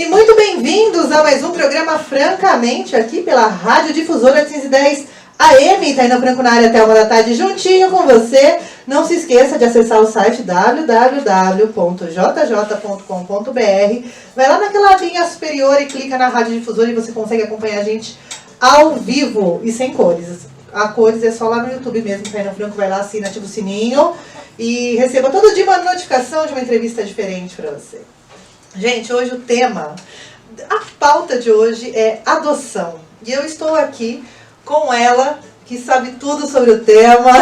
E muito bem-vindos a mais um programa Francamente, aqui pela Rádio Difusora 810 AM, Taina Franco na área até 1 da tarde, juntinho com você. Não se esqueça de acessar o site www.jj.com.br. Vai lá naquela linha superior e clica na Rádio Difusora e você consegue acompanhar a gente ao vivo e sem cores. A cores é só lá no YouTube mesmo, Taina Franco vai lá, assina, ativa o sininho e receba todo dia uma notificação de uma entrevista diferente para você. Gente, hoje o tema, a pauta de hoje é adoção. E eu estou aqui com ela, que sabe tudo sobre o tema.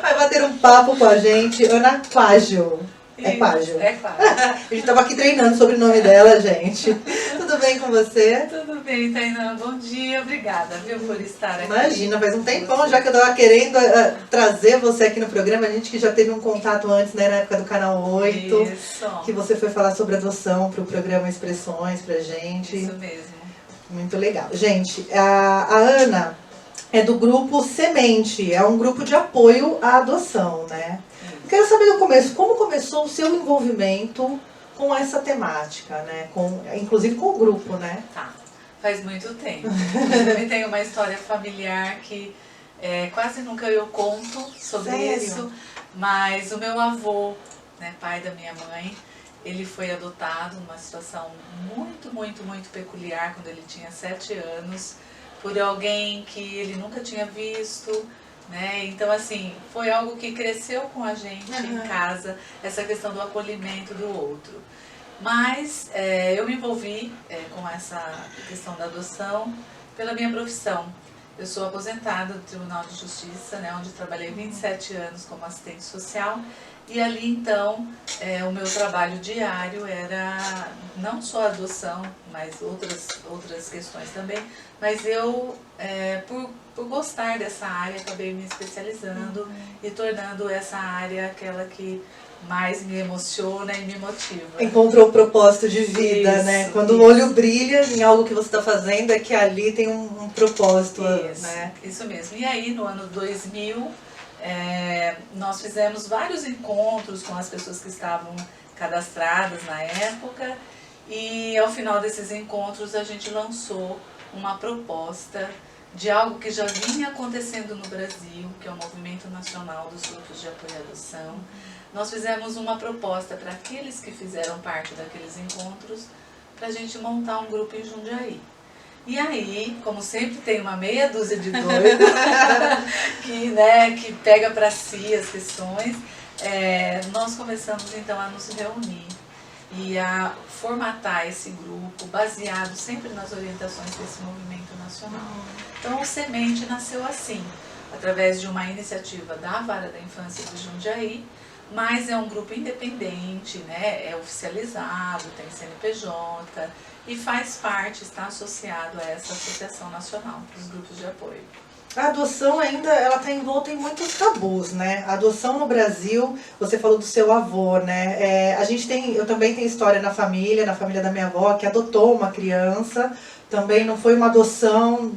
Vai bater um papo com a gente, Ana Quaggio. É Quaggio? É Quaggio. A gente estava aqui treinando sobre o nome dela, gente. Tudo bem com você? Tudo bem, Taina. Bom dia, obrigada, viu, por estar aqui. Imagina, faz um tempão já que eu estava querendo trazer você aqui no programa. A gente que já teve um contato antes, né, na época do Canal 8. Isso. Que você foi falar sobre adoção para o programa Expressões pra gente. Isso mesmo. Muito legal. Gente, a Ana é do grupo Semente, é um grupo de apoio à adoção, né? Eu quero saber do começo, como começou o seu envolvimento com essa temática, né? Inclusive com o grupo, né? Tá, faz muito tempo. Inclusive tem uma história familiar que quase nunca eu conto sobre Sério? isso, mas o meu avô, né, pai da minha mãe, ele foi adotado numa situação muito peculiar, quando ele tinha 7 anos, por alguém que ele nunca tinha visto, né? Então, assim, foi algo que cresceu com a gente em casa, essa questão do acolhimento do outro. Mas eu me envolvi com essa questão da adoção pela minha profissão. Eu sou aposentada do Tribunal de Justiça, né, onde trabalhei 27 anos como assistente social. E ali, então, o meu trabalho diário era não só a adoção, mas outras questões também. Mas eu, por gostar dessa área, acabei me especializando e tornando essa área aquela que mais me emociona e me motiva. Encontrou o propósito de vida, Isso, né? Quando isso. o olho brilha em algo que você está fazendo, é que ali tem um propósito, Isso, né? isso mesmo. E aí, no ano 2000, nós fizemos vários encontros com as pessoas que estavam cadastradas na época e ao final desses encontros a gente lançou uma proposta de algo que já vinha acontecendo no Brasil, que é o Movimento Nacional dos Grupos de Apoio à Adoção. Nós fizemos uma proposta para aqueles que fizeram parte daqueles encontros, para a gente montar um grupo em Jundiaí. E aí, como sempre tem uma meia dúzia de doidos que pega para si as questões, nós começamos então a nos reunir e a formatar esse grupo baseado sempre nas orientações desse movimento nacional. Então o Semente nasceu assim, através de uma iniciativa da Vara da Infância de Jundiaí, mas é um grupo independente, né? É oficializado, tem CNPJ e faz parte, está associado a essa Associação Nacional dos Grupos de Apoio. A adoção ainda, ela está envolta em muitos tabus, né? A adoção no Brasil, você falou do seu avô, né? Eu também tenho história na família da minha avó, que adotou uma criança. Também não foi uma adoção,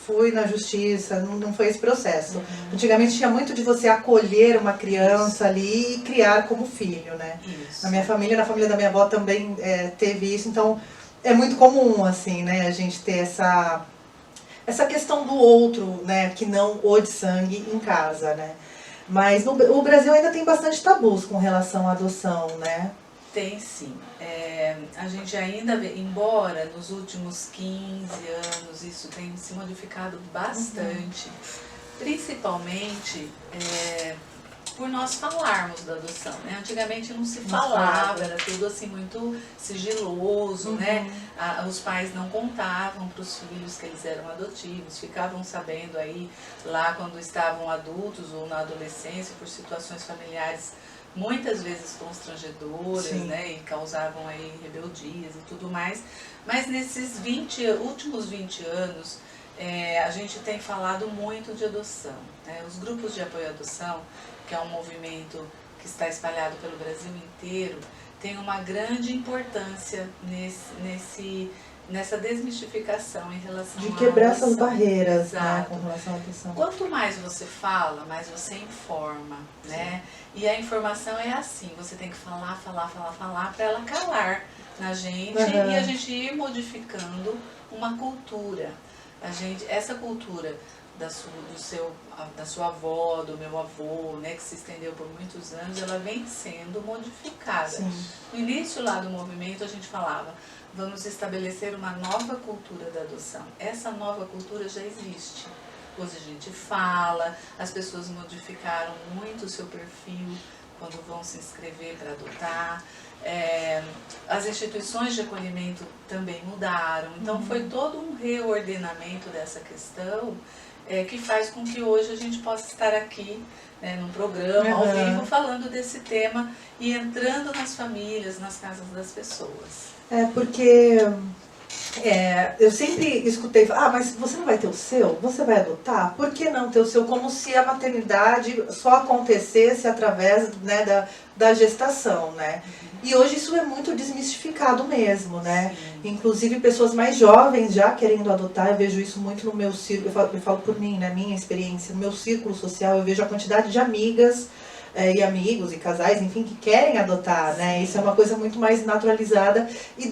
fui na justiça, não foi esse processo. Antigamente tinha muito de você acolher uma criança ali e criar como filho, né? Isso. Na família da minha avó também teve isso, então é muito comum, assim, né? A gente ter essa questão do outro, né? Que não o de sangue em casa, né? Mas o Brasil ainda tem bastante tabus com relação à adoção, né? Tem sim. A gente ainda vê, embora nos últimos 15 anos isso tenha se modificado bastante, principalmente por nós falarmos da adoção, né? Antigamente não se falava, era tudo assim muito sigiloso, né? Os pais não contavam para os filhos que eles eram adotivos, ficavam sabendo aí lá quando estavam adultos ou na adolescência por situações familiares muitas vezes constrangedoras, né, e causavam aí rebeldias e tudo mais, mas nesses últimos 20 anos a gente tem falado muito de adoção, né? Os grupos de apoio à adoção, que é um movimento que está espalhado pelo Brasil inteiro, tem uma grande importância nessa desmistificação em relação de quebrar essas adoção. barreiras, Exato. né, com relação à adoção. Quanto mais você fala, mais você informa, né? E a informação é assim, você tem que falar para ela calar na gente e a gente ir modificando uma cultura. Essa cultura da sua avó, do meu avô, né, que se estendeu por muitos anos, ela vem sendo modificada. Sim. No início lá do movimento a gente falava, vamos estabelecer uma nova cultura da adoção. Essa nova cultura já existe. Hoje a gente fala, as pessoas modificaram muito o seu perfil quando vão se inscrever para adotar. As instituições de acolhimento também mudaram. Então foi todo um reordenamento dessa questão que faz com que hoje a gente possa estar aqui, né, num programa ao vivo falando desse tema e entrando nas famílias, nas casas das pessoas. Porque eu sempre escutei, mas você não vai ter o seu? Você vai adotar? Por que não ter o seu? Como se a maternidade só acontecesse através, né, da gestação, né? E hoje isso é muito desmistificado mesmo, né? Sim. Inclusive pessoas mais jovens já querendo adotar, eu vejo isso muito no meu círculo, eu falo por mim, né, minha experiência, no meu círculo social, eu vejo a quantidade de amigas e amigos e casais, enfim, que querem adotar, né? Isso é uma coisa muito mais naturalizada e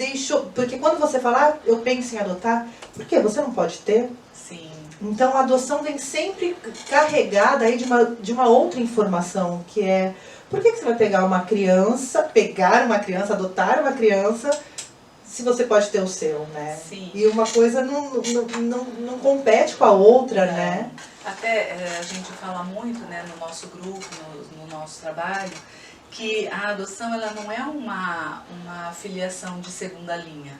porque quando você fala, eu penso em adotar, por quê? Você não pode ter? Sim. Então a adoção vem sempre carregada aí de uma outra informação, que é, por que você vai pegar uma criança, adotar uma criança, se você pode ter o seu, né? Sim. E uma coisa não compete com a outra, né? Até a gente fala muito, né, no nosso grupo, no nosso trabalho, que a adoção ela não é uma filiação de segunda linha,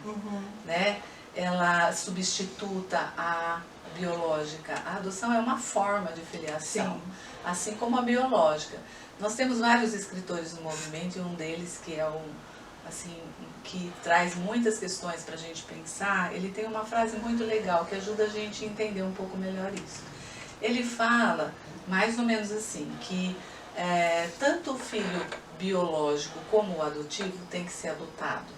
né? Ela substituta a biológica. A adoção é uma forma de filiação, sim, assim como a biológica. Nós temos vários escritores no movimento e um deles que é que traz muitas questões para a gente pensar. Ele tem uma frase muito legal que ajuda a gente a entender um pouco melhor isso. Ele fala mais ou menos assim, que tanto o filho biológico como o adotivo tem que ser adotado.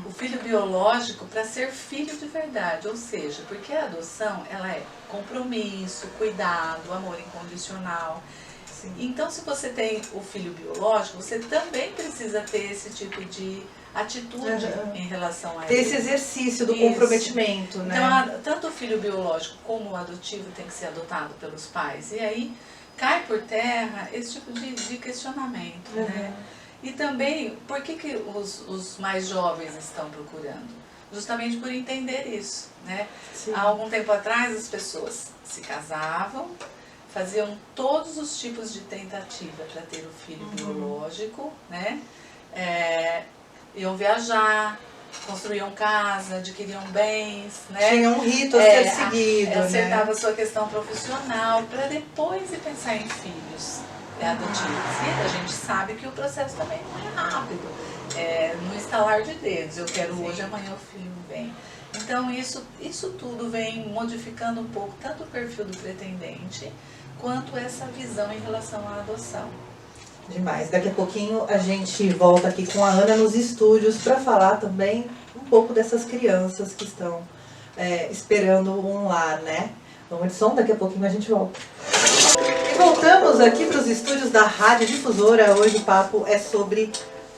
O filho biológico para ser filho de verdade, ou seja, porque a adoção ela é compromisso, cuidado, amor incondicional. Sim. Então, se você tem o filho biológico, você também precisa ter esse tipo de atitude em relação a ele. Esse exercício do comprometimento, né? Então, tanto o filho biológico como o adotivo tem que ser adotado pelos pais. E aí cai por terra esse tipo de questionamento, né? E também, por que os mais jovens estão procurando? Justamente por entender isso, né? Sim. Há algum tempo atrás as pessoas se casavam, faziam todos os tipos de tentativa para ter o filho biológico, né? Iam viajar, construíam casa, adquiriam bens, né? Tinha um rito a ser seguido, acertava a sua questão profissional para depois ir pensar em filhos adotivos. E a gente sabe que o processo também não é rápido. No estalar de dedos, eu quero Sim. hoje, amanhã o filho vem. Então isso tudo vem modificando um pouco tanto o perfil do pretendente quanto essa visão em relação à adoção. Demais. Daqui a pouquinho a gente volta aqui com a Ana nos estúdios para falar também um pouco dessas crianças que estão esperando um lar, né? Vamos de som, daqui a pouquinho a gente volta. E voltamos aqui para os estúdios da Rádio Difusora. Hoje o papo é sobre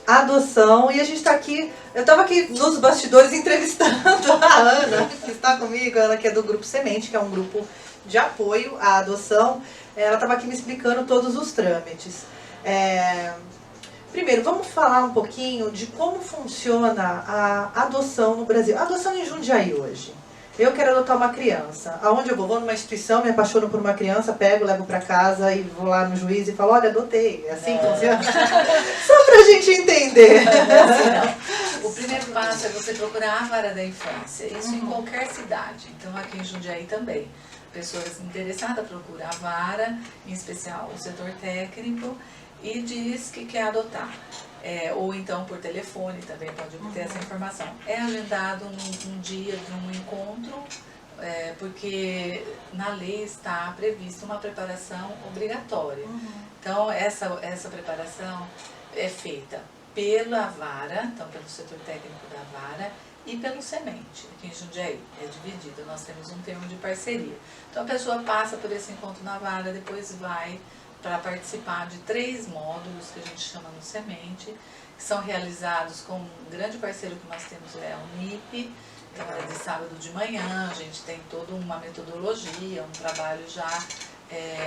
adoção e a gente está aqui, eu estava aqui nos bastidores entrevistando a Ana, que está comigo, ela que é do Grupo Semente, que é um grupo de apoio à adoção. Ela estava aqui me explicando todos os trâmites. Primeiro, vamos falar um pouquinho de como funciona a adoção no Brasil. A adoção em Jundiaí hoje. Eu quero adotar uma criança. Aonde eu vou? Vou numa instituição, me apaixono por uma criança, pego, levo para casa e vou lá no juiz e falo, olha, adotei. É assim que funciona? Só pra gente entender. O primeiro passo é você procurar a vara da infância. Isso em qualquer cidade. Então aqui em Jundiaí também. Pessoas interessadas procuram a vara, em especial o setor técnico, e diz que quer adotar. Ou então por telefone também pode obter essa informação. É agendado um dia de um encontro, porque na lei está prevista uma preparação obrigatória. Então essa preparação é feita pela vara, então pelo setor técnico da vara, e pelo semente, aqui em Jundiaí, é dividido, nós temos um termo de parceria. Então a pessoa passa por esse encontro na vara, depois vai para participar de 3 módulos que a gente chama no semente, que são realizados com um grande parceiro que nós temos, é a Unip, então é de sábado de manhã, a gente tem toda uma metodologia, um trabalho já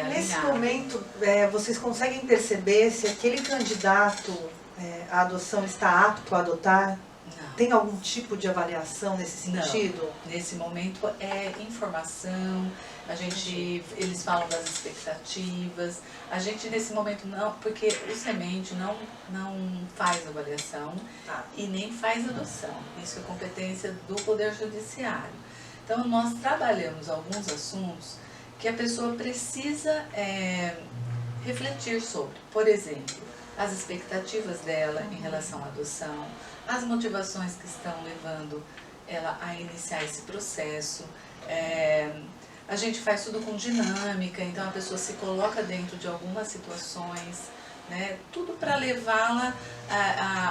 Nesse alinhado. momento, vocês conseguem perceber se aquele candidato à adoção está apto a adotar? Não. Tem algum tipo de avaliação nesse sentido? Nesse momento é informação, eles falam das expectativas, a gente nesse momento não, porque o semente não faz avaliação e nem faz adoção, isso é competência do Poder Judiciário. Então nós trabalhamos alguns assuntos que a pessoa precisa refletir sobre, por exemplo, as expectativas dela em relação à adoção, as motivações que estão levando ela a iniciar esse processo. A gente faz tudo com dinâmica, então a pessoa se coloca dentro de algumas situações, né, tudo para levá-la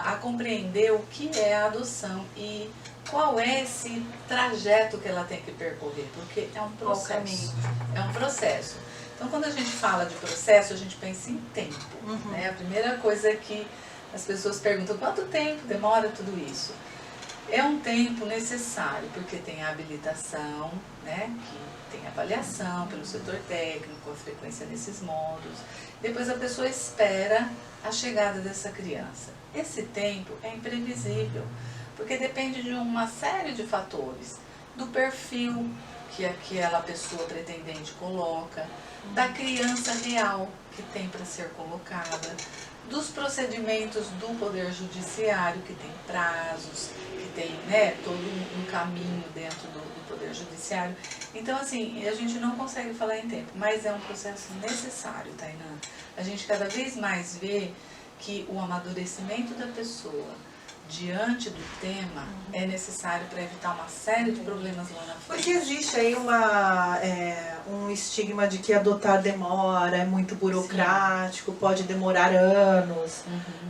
a compreender o que é a adoção e qual é esse trajeto que ela tem que percorrer, porque é um processo. É um processo. Então, quando a gente fala de processo, a gente pensa em tempo. Né? A primeira coisa que as pessoas perguntam, quanto tempo demora tudo isso? É um tempo necessário, porque tem a habilitação, né, que tem avaliação pelo setor técnico, a frequência nesses módulos. Depois a pessoa espera a chegada dessa criança. Esse tempo é imprevisível, porque depende de uma série de fatores, do perfil que aquela pessoa pretendente coloca, da criança real que tem para ser colocada, dos procedimentos do Poder Judiciário, que tem prazos, que tem, né, todo um caminho dentro do Poder Judiciário. Então, assim, a gente não consegue falar em tempo, mas é um processo necessário, Tainã. A gente cada vez mais vê que o amadurecimento da pessoa diante do tema é necessário para evitar uma série de problemas lá na frente. Porque existe aí um estigma de que adotar demora, é muito burocrático, pode demorar anos,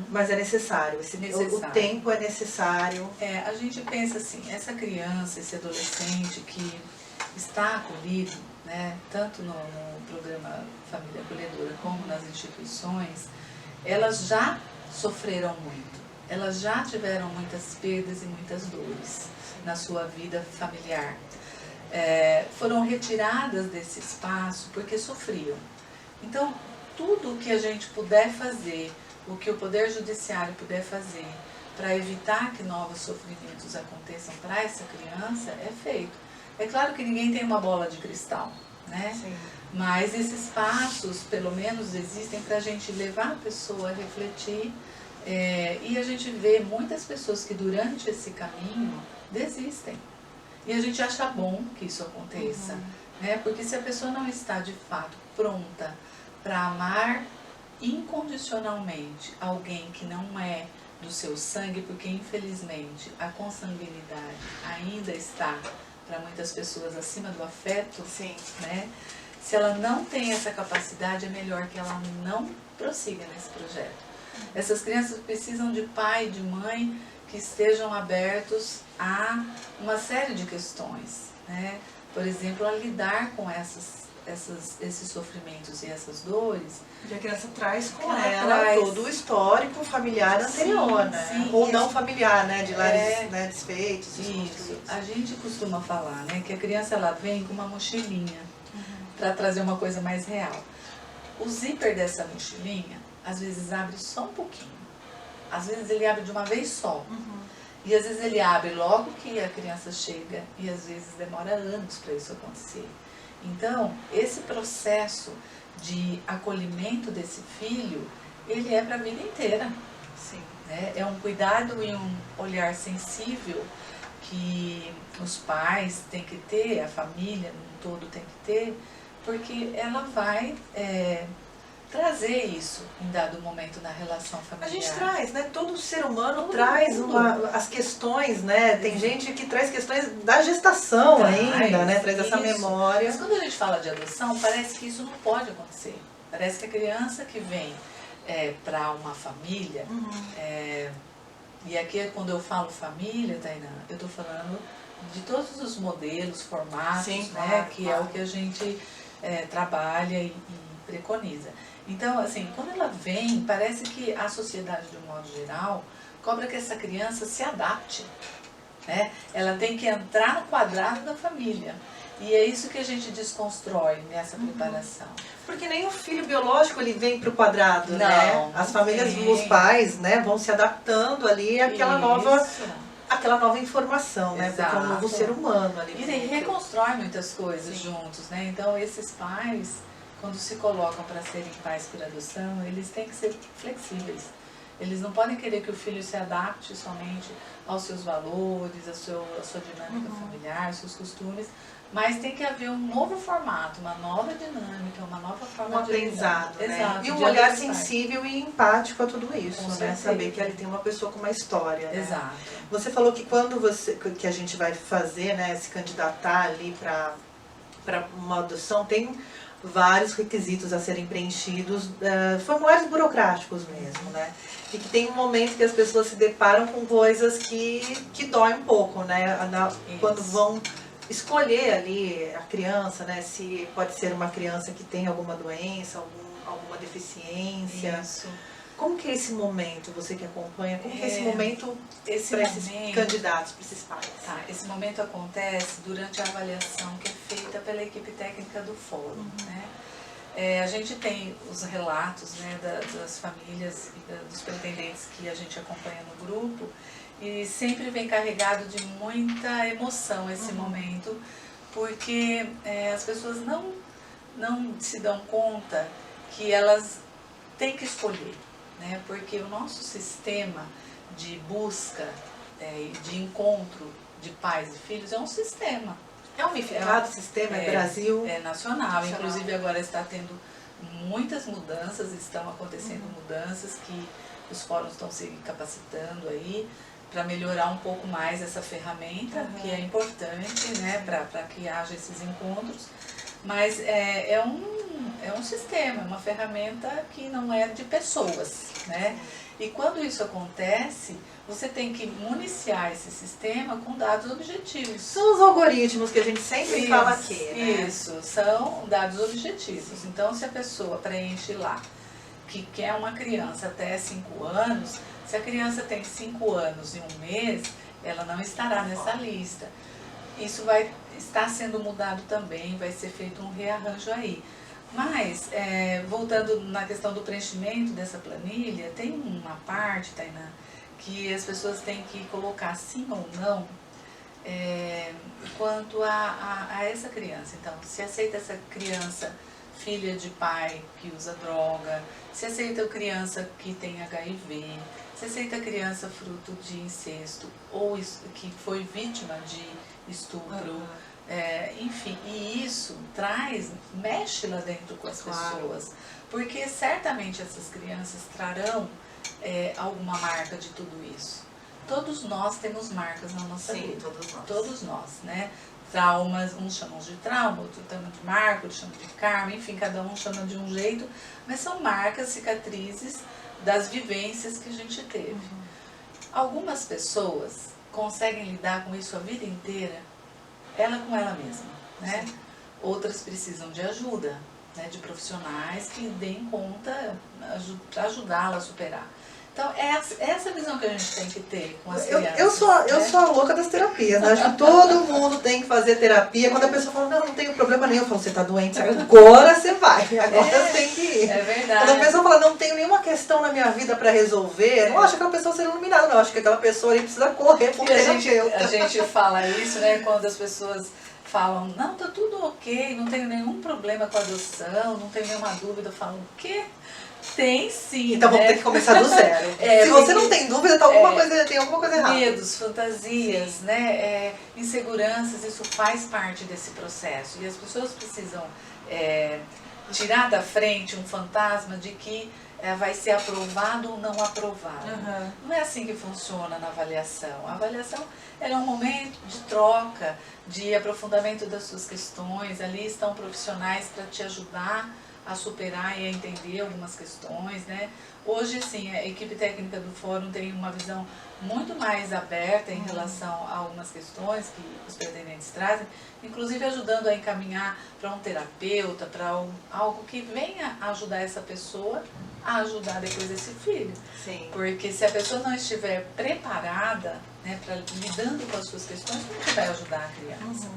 mas é necessário, o tempo é necessário. A gente pensa assim, essa criança, esse adolescente que está acolhido, né, tanto no programa Família Acolhedora como nas instituições, elas já sofreram muito. Elas já tiveram muitas perdas e muitas dores na sua vida familiar. Foram retiradas desse espaço porque sofriam. Então, tudo o que a gente puder fazer, o que o Poder Judiciário puder fazer para evitar que novos sofrimentos aconteçam para essa criança, é feito. É claro que ninguém tem uma bola de cristal, né? Sim. Mas esses passos, pelo menos, existem para a gente levar a pessoa a refletir. E a gente vê muitas pessoas que durante esse caminho desistem. E a gente acha bom que isso aconteça, né? Porque se a pessoa não está de fato pronta para amar incondicionalmente alguém que não é do seu sangue, porque infelizmente a consanguinidade ainda está para muitas pessoas acima do afeto, Sim. né? Se ela não tem essa capacidade, é melhor que ela não prossiga nesse projeto. Essas crianças precisam de pai e de mãe que estejam abertos a uma série de questões, né? Por exemplo, a lidar com esses sofrimentos e essas dores. E a criança traz com Ela ela traz todo o histórico familiar anterior, né? sim, Ou não isso. familiar, né? De lares desfeitos, Isso. desconstruídos. A gente costuma falar, né, que a criança ela vem com uma mochilinha para trazer uma coisa mais real. O zíper dessa mochilinha às vezes abre só um pouquinho. Às vezes ele abre de uma vez só. E às vezes ele abre logo que a criança chega e às vezes demora anos para isso acontecer. Então, esse processo de acolhimento desse filho, ele é para a vida inteira. Sim. Né? É um cuidado e um olhar sensível que os pais têm que ter, a família no todo tem que ter, porque ela vai trazer isso em dado momento na relação familiar. A gente traz, né? Todo ser humano Todo traz mundo. as questões, né? Tem gente que traz questões da gestação ainda, né? Traz essa isso. memória. Mas quando a gente fala de adoção, parece que isso não pode acontecer. Parece que a criança que vem para uma família, e aqui quando eu falo família, Tainá, eu estou falando de todos os modelos, formatos, sim, né, claro, que claro. é o que a gente trabalha e preconiza. Então, assim, quando ela vem, parece que a sociedade, de um modo geral, cobra que essa criança se adapte, né? Ela tem que entrar no quadrado da família. E é isso que a gente desconstrói nessa preparação. Porque nem o filho biológico ele vem para o quadrado, Não, né? As famílias, sim. os pais, né, vão se adaptando ali àquela nova informação, né? Porque é um novo ser humano ali. E reconstrói muitas coisas juntos, né? Então esses pais, quando se colocam para serem pais por adoção, eles têm que ser flexíveis. Eles não podem querer que o filho se adapte somente aos seus valores, à sua dinâmica familiar, aos seus costumes, mas tem que haver um novo formato, uma nova dinâmica, uma nova forma de aprendizado, né? Exato, e um olhar sensível e empático a tudo isso, né? Saber que ali tem uma pessoa com uma história, né? Exato. Você falou que quando que a gente vai fazer, né, se candidatar ali para uma adoção, tem vários requisitos a serem preenchidos, formulários burocráticos mesmo, né? E que tem um momento que as pessoas se deparam com coisas que doem um pouco, né? Quando vão escolher ali a criança, né? Se pode ser uma criança que tem alguma doença, alguma deficiência. Isso. Como que é esse momento, você que acompanha, como que é esse momento para esses candidatos, para esses pais? Tá, esse momento acontece durante a avaliação que é feita pela equipe técnica do fórum, né? A gente tem os relatos, né, das famílias e dos pretendentes que a gente acompanha no grupo, e sempre vem carregado de muita emoção esse momento, porque as pessoas não se dão conta que elas têm que escolher, né? Porque o nosso sistema de busca, de encontro de pais e filhos é um sistema. É unificado o sistema, é Brasil? É nacional. Inclusive agora está tendo muitas mudanças, estão acontecendo mudanças que os fóruns estão se capacitando aí para melhorar um pouco mais essa ferramenta, que é importante, né, para que haja esses encontros. Mas é um sistema, é uma ferramenta que não é de pessoas, né? E quando isso acontece, você tem que municiar esse sistema com dados objetivos. São os algoritmos que a gente sempre fala aqui, né? Isso, são dados objetivos. Então, se a pessoa preenche lá que quer uma criança até 5 anos, se a criança tem 5 anos e 1 mês, ela não estará nessa lista. Isso vai estar sendo mudado também, vai ser feito um rearranjo aí. Mas, voltando na questão do preenchimento dessa planilha, tem uma parte, Tainá, que as pessoas têm que colocar sim ou não quanto a essa criança. Então, se aceita essa criança filha de pai que usa droga, se aceita a criança que tem HIV, se aceita a criança fruto de incesto ou que foi vítima de estupro. Enfim, e isso mexe lá dentro com as pessoas, porque certamente essas crianças trarão alguma marca de tudo isso. Todos nós temos marcas na nossa vida, todos nós, né? Traumas, uns chamam de trauma, outros chamam de marca, outros chamam de karma, enfim, cada um chama de um jeito, mas são marcas, cicatrizes das vivências que a gente teve. Algumas pessoas conseguem lidar com isso a vida inteira, ela com ela mesma, né? Outras precisam de ajuda, né, de profissionais que deem conta para ajudá-la a superar. Então, é essa visão que a gente tem que ter com as crianças. Eu sou a louca das terapias, né? Acho que todo mundo tem que fazer terapia. Quando a pessoa fala, não tenho problema nenhum, eu falo, você está doente, agora você vai, agora você tem que ir. É verdade. Quando a pessoa fala, não tenho nenhuma questão na minha vida para resolver, não acho que aquela pessoa seja iluminada, não. Acho que aquela pessoa ali precisa correr pro terapeuta. A gente fala isso, né, quando as pessoas falam, não, tá tudo ok, não tenho nenhum problema com a adoção, não tenho nenhuma dúvida. Eu falo, o quê? Tem sim. Então vamos ter que começar do zero. Se você não tem dúvida, tem alguma coisa errada. Medos, fantasias, né? Inseguranças, isso faz parte desse processo. E as pessoas precisam tirar da frente um fantasma de que vai ser aprovado ou não aprovado. Não é assim que funciona na avaliação. A avaliação é um momento de troca, de aprofundamento das suas questões. Ali estão profissionais para te ajudar a superar e a entender algumas questões, né? Hoje, sim, a equipe técnica do Fórum tem uma visão muito mais aberta em relação a algumas questões que os pretendentes trazem, inclusive ajudando a encaminhar para um terapeuta, para algo que venha ajudar essa pessoa a ajudar depois esse filho. Sim. Porque se a pessoa não estiver preparada, né, lidando com as suas questões, como que vai ajudar a criança?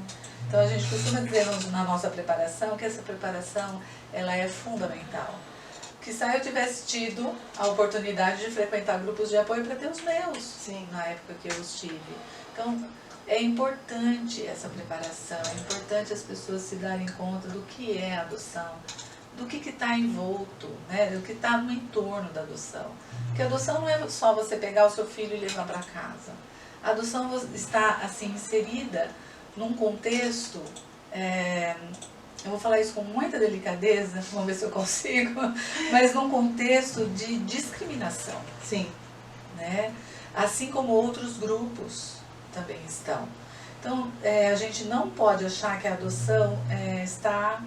Então a gente costuma dizer na nossa preparação que essa preparação ela é fundamental. Que se eu tivesse tido a oportunidade de frequentar grupos de apoio para ter os meus, sim, na época que eu os tive. Então é importante essa preparação, é importante as pessoas se darem conta do que é a adoção, do que está envolto, né, do que está no entorno da adoção. Porque a adoção não é só você pegar o seu filho e levar para casa. A adoção está assim inserida num contexto, eu vou falar isso com muita delicadeza, vamos ver se eu consigo, mas num contexto de discriminação. Sim. Né? Assim como outros grupos também estão. Então, a gente não pode achar que a adoção está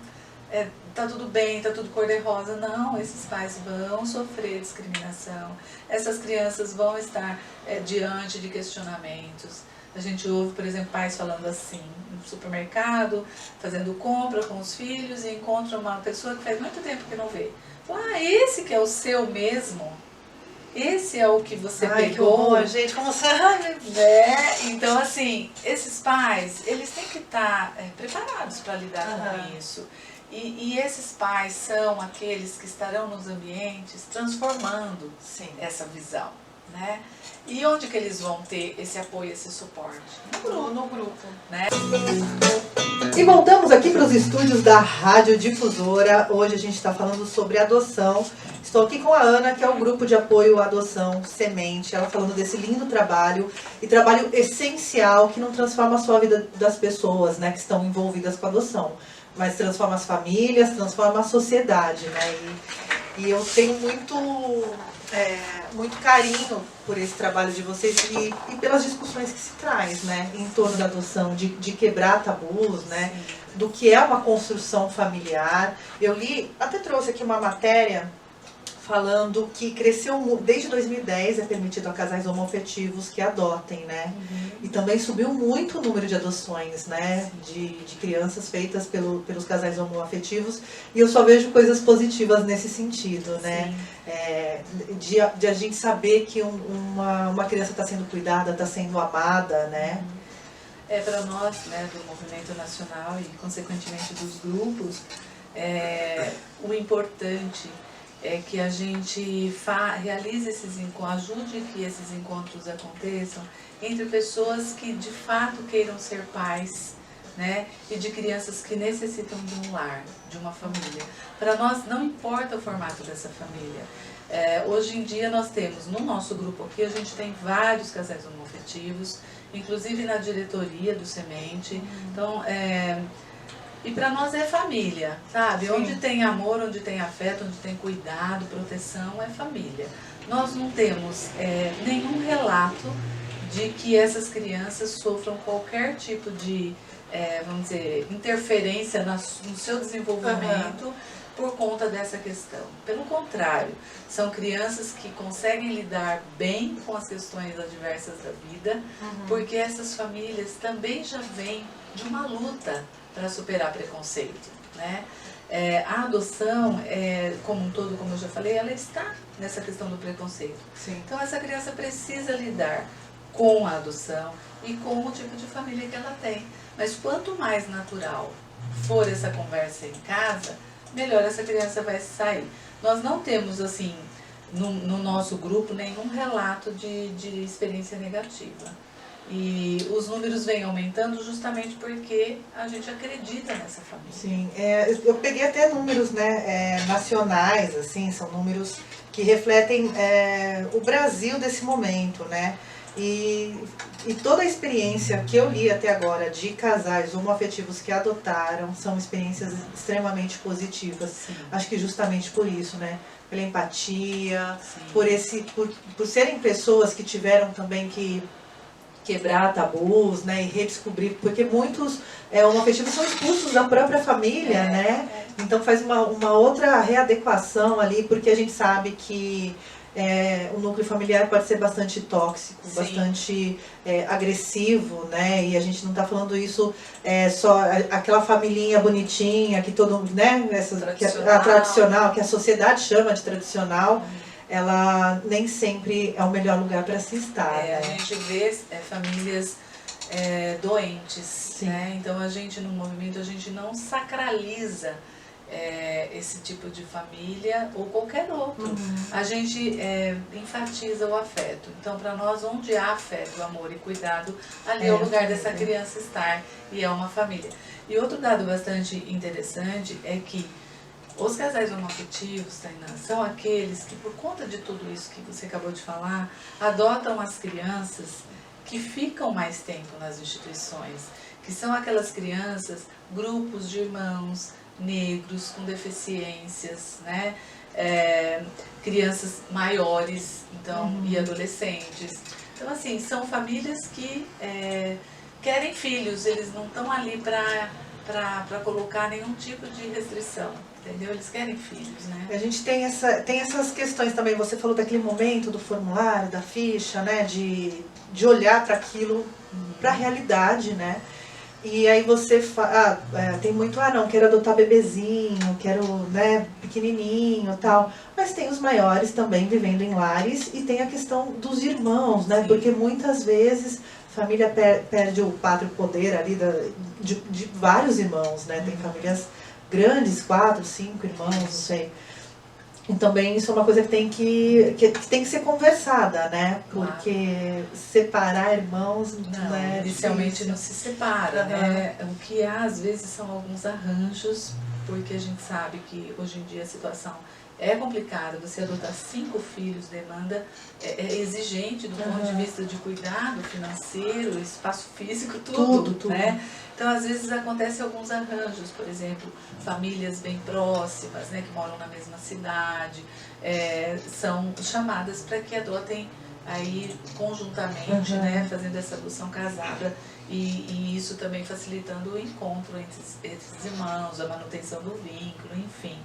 tudo bem, está tudo cor-de-rosa. Não, esses pais vão sofrer discriminação, essas crianças vão estar diante de questionamentos. A gente ouve, por exemplo, pais falando assim, no supermercado, fazendo compra com os filhos e encontra uma pessoa que faz muito tempo que não vê. Fala, esse que é o seu mesmo? Esse é o que você pegou? Que horror, gente, como você... Então, assim, esses pais, eles têm que estar preparados para lidar com isso. E esses pais são aqueles que estarão nos ambientes transformando essa visão, né? E onde que eles vão ter esse apoio, esse suporte? No grupo. Né? E voltamos aqui para os estúdios da Rádio Difusora. Hoje a gente está falando sobre adoção. Estou aqui com a Ana, que é o grupo de apoio à adoção Semente. Ela falando desse lindo trabalho, e trabalho essencial que não transforma só a vida das pessoas, né, que estão envolvidas com a adoção, mas transforma as famílias, transforma a sociedade, né? E eu tenho muito carinho por esse trabalho de vocês e pelas discussões que se traz, né, em torno da adoção, de quebrar tabus, né, do que é uma construção familiar. Eu li, até trouxe aqui uma matéria falando que cresceu, desde 2010 é permitido a casais homoafetivos que adotem, né? E também subiu muito o número de adoções, né? De crianças feitas pelos casais homoafetivos. E eu só vejo coisas positivas nesse sentido, né? De a gente saber que uma criança está sendo cuidada, está sendo amada, né? Para nós, né, do movimento nacional e consequentemente dos grupos, o importante é que a gente realize esses encontros, ajude que esses encontros aconteçam entre pessoas que de fato queiram ser pais, né, e de crianças que necessitam de um lar, de uma família. Para nós não importa o formato dessa família. Hoje em dia nós temos, no nosso grupo aqui, a gente tem vários casais homoafetivos, inclusive na diretoria do Semente. Então, e para nós é família, sabe? Sim. Onde tem amor, onde tem afeto, onde tem cuidado, proteção, é família. Nós não temos nenhum relato de que essas crianças sofram qualquer tipo de, vamos dizer, interferência no seu desenvolvimento por conta dessa questão. Pelo contrário, são crianças que conseguem lidar bem com as questões adversas da vida, porque essas famílias também já vêm de uma luta para superar preconceito, né? A adoção, como um todo, como eu já falei, ela está nessa questão do preconceito. Sim. Então essa criança precisa lidar com a adoção e com o tipo de família que ela tem. Mas quanto mais natural for essa conversa em casa, melhor essa criança vai sair. Nós não temos, assim, no nosso grupo, nenhum relato de experiência negativa. E os números vêm aumentando justamente porque a gente acredita nessa família. Sim, eu peguei até números, né, nacionais, assim, são números que refletem o Brasil desse momento, né? E toda a experiência que eu li até agora de casais homoafetivos que adotaram são experiências extremamente positivas. Sim. Acho que justamente por isso, né? Pela empatia, Sim. por serem pessoas que tiveram também que quebrar tabus, né, e redescobrir, porque muitos homoafetivos são expulsos da própria família, né, Então faz uma outra readequação ali, porque a gente sabe que o núcleo familiar pode ser bastante tóxico, sim, bastante agressivo, né? E a gente não está falando isso só aquela familhinha bonitinha que todo, né? A tradicional, que a sociedade chama de tradicional, ela nem sempre é o melhor lugar para se estar. Né? A gente vê famílias doentes, né? Então a gente no movimento a gente não sacraliza esse tipo de família ou qualquer outro. A gente enfatiza o afeto. Então, para nós, onde há afeto, amor e cuidado, ali é o lugar dessa criança estar, e é uma família. E outro dado bastante interessante é que os casais homoafetivos, Tainá, são aqueles que, por conta de tudo isso que você acabou de falar, adotam as crianças que ficam mais tempo nas instituições, que são aquelas crianças, grupos de irmãos, negros com deficiências, né? Crianças maiores, então, e adolescentes. Então, assim, são famílias que querem filhos, eles não estão ali para colocar nenhum tipo de restrição, entendeu? Eles querem filhos, né? A gente tem essas questões também, você falou daquele momento do formulário, da ficha, né? De olhar para aquilo, para a realidade, né? E aí você tem muito, não, quero adotar bebezinho, quero, né, pequenininho e tal. Mas tem os maiores também vivendo em lares e tem a questão dos irmãos, né? Sim. Porque muitas vezes a família perde o pátrio poder ali de vários irmãos, né? Tem famílias grandes, 4, 5 irmãos, não sei. E também isso é uma coisa que tem que ser conversada, né? Porque separar irmãos não, né, inicialmente não se separa, né? O que há às vezes são alguns arranjos, porque a gente sabe que hoje em dia a situação é complicada. Você adotar 5 filhos demanda, é exigente do ponto de vista de cuidado financeiro, espaço físico, tudo. Né? Então, às vezes, acontecem alguns arranjos, por exemplo, famílias bem próximas, né, que moram na mesma cidade, são chamadas para que adotem aí conjuntamente, né, fazendo essa adoção casada, e isso também facilitando o encontro entre os irmãos, a manutenção do vínculo, enfim.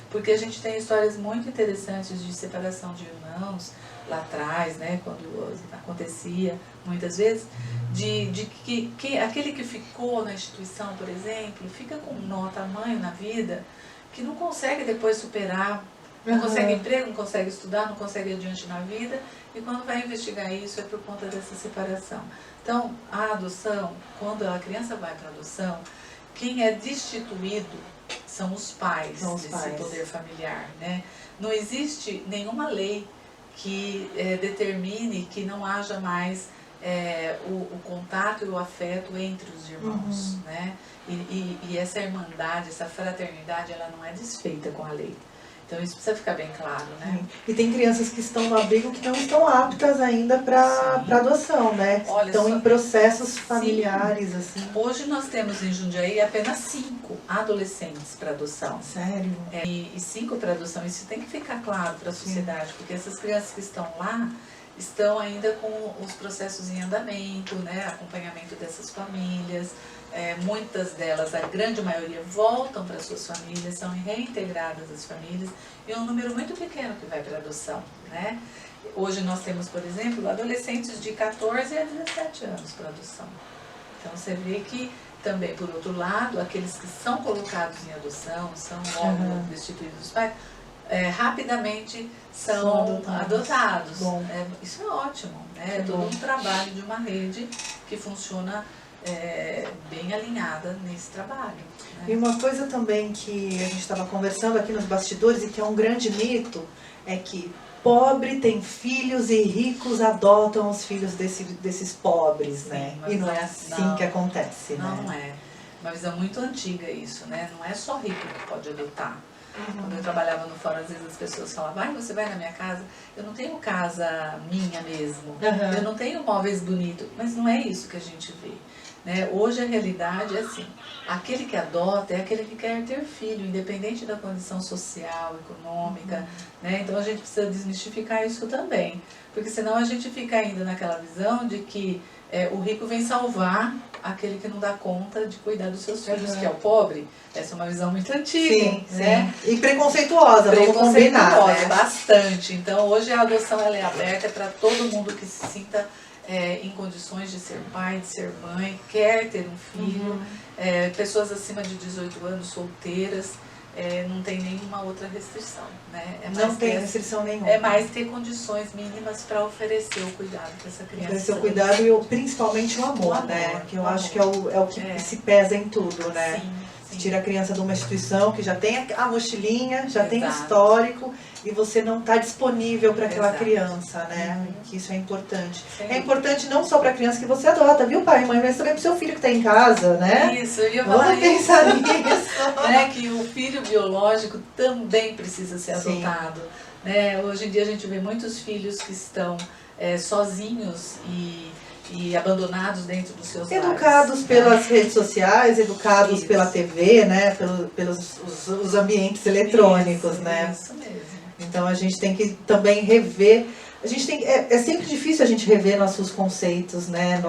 Porque a gente tem histórias muito interessantes de separação de irmãos lá atrás, né, quando acontecia muitas vezes, de que aquele que ficou na instituição, por exemplo, fica com um nó tamanho na vida que não consegue depois superar, não consegue emprego, não consegue estudar, não consegue ir adiante na vida, e quando vai investigar isso é por conta dessa separação. Então, a adoção, quando a criança vai para a adoção, quem é destituído são os pais desse poder familiar, né? Não existe nenhuma lei que determine que não haja mais o contato e o afeto entre os irmãos, né? E essa irmandade, essa fraternidade, ela não é desfeita com a lei. Então isso precisa ficar bem claro, né? E tem crianças que estão no abrigo que não estão aptas ainda para adoção, né? Olha, estão em processos familiares, assim. Hoje nós temos em Jundiaí apenas 5 adolescentes para adoção. Sério? E 5 para adoção. Isso tem que ficar claro para a sociedade, porque essas crianças que estão lá estão ainda com os processos em andamento, né? Acompanhamento dessas famílias. Muitas delas, a grande maioria, voltam para suas famílias, são reintegradas às famílias, e é um número muito pequeno que vai para adoção, né? Hoje nós temos, por exemplo, adolescentes de 14 a 17 anos para adoção. Então você vê que também, por outro lado, aqueles que são colocados em adoção, são logo destituídos dos pais, rapidamente são adotados. Isso é ótimo, né? É todo um trabalho de uma rede que funciona bem alinhada nesse trabalho. Né? E uma coisa também que a gente estava conversando aqui nos bastidores e que é um grande mito, é que pobre tem filhos e ricos adotam os filhos desses pobres, sim, né? E não é assim que acontece, não, né? Não é. Uma visão muito antiga isso, né? Não é só rico que pode adotar. Quando eu trabalhava no fórum, às vezes as pessoas falavam, você vai na minha casa, eu não tenho casa minha mesmo, eu não tenho móveis bonitos, mas não é isso que a gente vê. Né? Hoje a realidade é assim, aquele que adota é aquele que quer ter filho, independente da condição social, econômica, né? Então a gente precisa desmistificar isso também, porque senão a gente fica ainda naquela visão de que o rico vem salvar aquele que não dá conta de cuidar dos seus filhos, que é o pobre. Essa é uma visão muito antiga, sim, né? Sim. E preconceituosa, vamos combinar, né? Bastante. Então, hoje a adoção ela é aberta para todo mundo que se sinta em condições de ser pai, de ser mãe, quer ter um filho, pessoas acima de 18 anos, solteiras. Não tem nenhuma outra restrição, né? Não tem restrição nenhuma. É mais ter condições mínimas para oferecer o cuidado para essa criança. Oferecer o cuidado e principalmente o amor, né? Que eu acho que é o que se pesa em tudo, né? Sim. Tira a criança de uma instituição que já tem a mochilinha, já tem o histórico, e você não está disponível para aquela criança, né? Que isso é importante. É importante não só para a criança que você adota, viu, pai e mãe, mas também para o seu filho que está em casa, né? Isso, eu ia falar Vamos pensar nisso. Né? Que o filho biológico também precisa ser adotado. Né? Hoje em dia a gente vê muitos filhos que estão sozinhos e abandonados dentro dos seus lares. Educados pelas redes sociais, educados pela TV, né? Pelos os ambientes eletrônicos, né? Isso mesmo. Então a gente tem que também rever. A gente tem, é sempre difícil a gente rever nossos conceitos, né?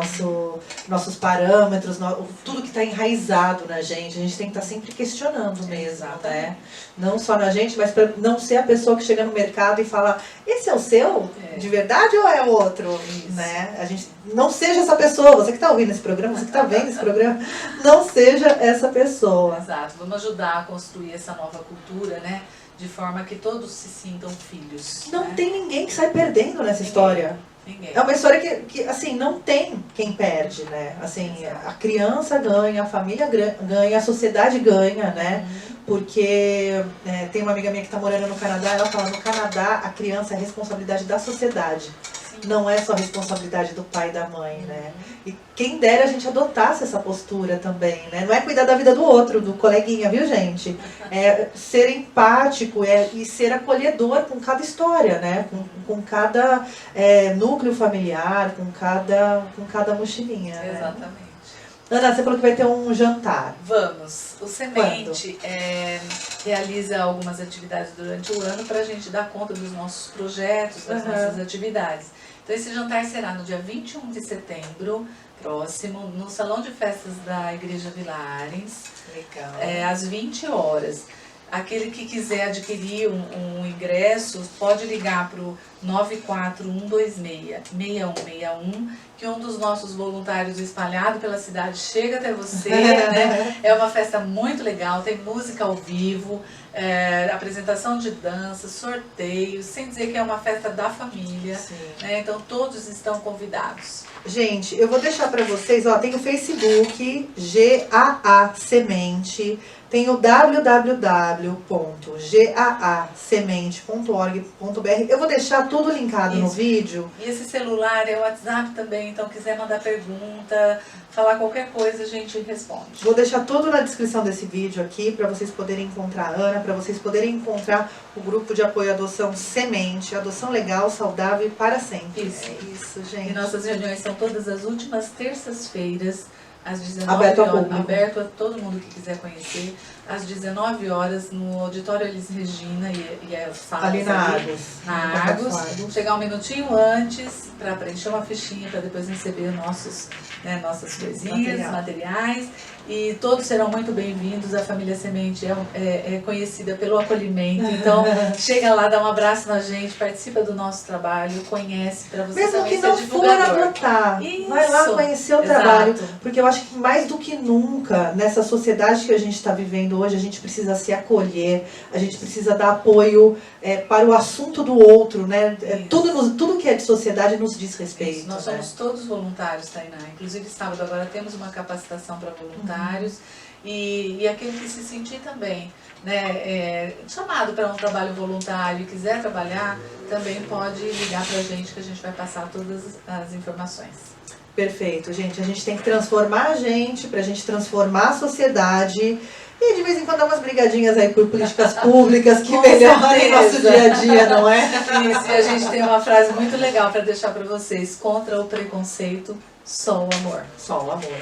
Nossos parâmetros, tudo que está enraizado na gente. A gente tem que estar sempre questionando mesmo, né? Não só na gente, mas para não ser a pessoa que chega no mercado e fala: esse é o seu? De verdade ou é outro? Né? A gente não seja essa pessoa. Você que está ouvindo esse programa, você que está vendo esse programa, não seja essa pessoa. Exato. Vamos ajudar a construir essa nova cultura, né? De forma que todos se sintam filhos. Não tem ninguém que sai perdendo nessa história. Ninguém. É uma história que, assim, não tem quem perde, né? Assim, a criança ganha, a família ganha, a sociedade ganha, né? Porque tem uma amiga minha que está morando no Canadá, ela fala: no Canadá a criança é responsabilidade da sociedade. Não é só responsabilidade do pai e da mãe, né? E quem dera a gente adotasse essa postura também, né? Não é cuidar da vida do outro, do coleguinha, viu, gente? É ser empático e ser acolhedor com cada história, né? Com cada núcleo familiar, com cada mochilinha, né? Exatamente. Ana, você falou que vai ter um jantar. Vamos. O Semente realiza algumas atividades durante o ano para a gente dar conta dos nossos projetos, das nossas atividades. Então esse jantar será no dia 21 de setembro, próximo, no Salão de Festas da Igreja Vila Arens. Legal. Às 20 horas. Aquele que quiser adquirir um ingresso, pode ligar para o 94126-6161, que um dos nossos voluntários espalhado pela cidade chega até você, né? É uma festa muito legal, tem música ao vivo, apresentação de dança, sorteios, sem dizer que é uma festa da família, né? Então todos estão convidados. Gente, eu vou deixar para vocês, ó, tem o Facebook, GAA Semente, tem o www.gaasemente.org.br. Eu vou deixar tudo linkado no vídeo. E esse celular é o WhatsApp também, então quiser mandar pergunta, falar qualquer coisa, a gente responde. Vou deixar tudo na descrição desse vídeo aqui, para vocês poderem encontrar a Ana, para vocês poderem encontrar o grupo de apoio à adoção Semente, adoção legal, saudável e para sempre. Isso, gente. E nossas reuniões são todas as últimas terças-feiras, às 19 aberto horas, aberto a todo mundo que quiser conhecer, às 19 horas no Auditório Elis Regina e as salas ali na Argos. Chegar um minutinho antes para preencher uma fichinha para depois receber nossas coisinhas, materiais. E todos serão muito bem-vindos. A família Semente é conhecida pelo acolhimento. Então, chega lá, dá um abraço na gente, participa do nosso trabalho, conhece para você mesmo também que não ser for divulgador. adotar, Isso. Vai lá conhecer o trabalho. Porque eu acho que mais do que nunca, nessa sociedade que a gente está vivendo hoje, a gente precisa se acolher, a gente precisa dar apoio para o assunto do outro, né? Tudo que é de sociedade nos diz respeito. Nós somos todos voluntários, Tainá. Inclusive, sábado agora temos uma capacitação para voluntários. E aquele que se sentir também, né, chamado para um trabalho voluntário e quiser trabalhar, também pode ligar para a gente que a gente vai passar todas as informações. Perfeito, gente. A gente tem que transformar a gente, para a gente transformar a sociedade. E de vez em quando dá umas brigadinhas aí por políticas públicas que melhorem nosso dia a dia, não é? Isso, e a gente tem uma frase muito legal para deixar para vocês: contra o preconceito, só o amor. Só o amor.